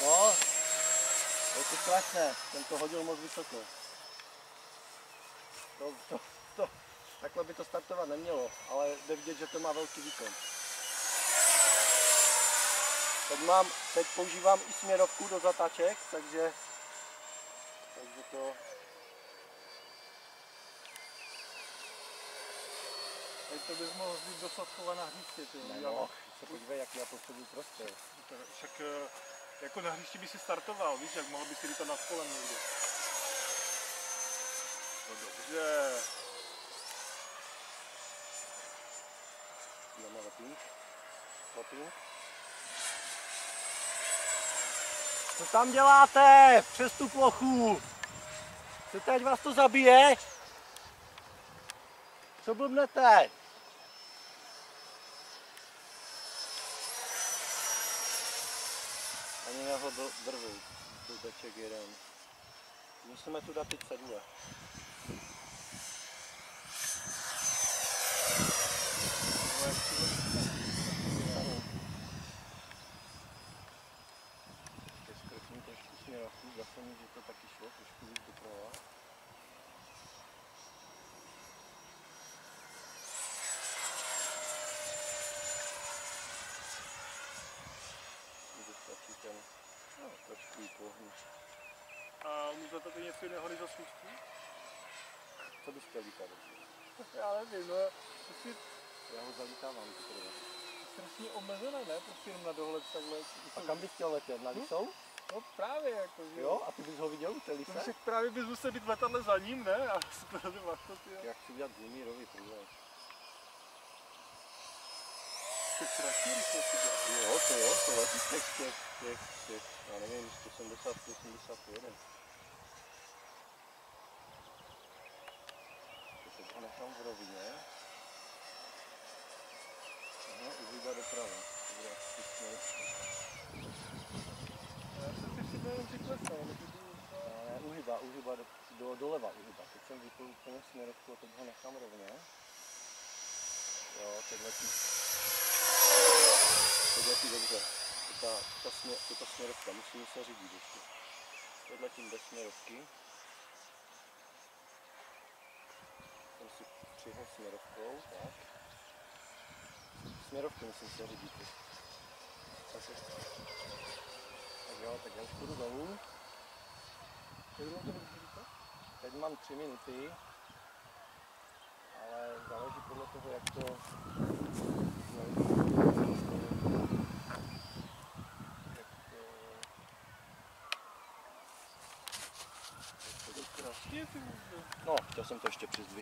No, je to strašné, jsem to hodil moc vysoko. Takhle by to startovat nemělo, ale jde vidět, že to má velký výkon. Teď používám i směrovku do zatáček, takže to... Teď to bys mohl vzít do Sladkova na hřiště, ty. No, se podívej, jak já potřebuji prostor. Však jako na hřišti by si startoval, víš, jak mohl by si lítat nad polem někde. No dobře. Dáme lepík. Co tam děláte přes tu plochu? Chcete, ať vás to zabije? Co blbnete? Ani na ho drvu, blbeček jeden. Musíme tu dát ty cedule. Zkrotím trošku směrovku, zase mi, že to taky šlo, trošku víc doprava. Stačí ten, no, trošku jí pohnu. A umíte to něco jiného než za služku? Co bys chtěl lítat? Já nevím, no, prostě... Já ho zalítávám teprve. Strašně omezené, ne? Prostě jenom na dohled takhle. A kam bys chtěl letět? Na Lisou? No právě jako, že Jo? A ty bys ho viděl u té Lise? však právě bys musel být letadle za ním, ne? A super, ty jo. Já chci udělat Zimírový průlet. To strašně rychle si dělá. Jo, to letí těch, já nevím, 170, 181. Teď ho nechám v rovině. Aha, uhýbá doprava. To bude asi směrovka. Já jsem si připravil přiklesnul, ale Uhýbá doleva uhýbá. Teď jsem vypl úplně směrovku a teď ho nechám rovně. Jo, teď letí dobře. Ta směrovka, musím se řídit ještě. Teď letím bez směrovky. Jsem si přihl směrovkou, tak. Směrovky musím se řídit. Tak jo, tak já už půjdu dolů. Teď mám 3 minuty, ale záleží podle toho, jak to... No, chtěl jsem to ještě přizdvihnout.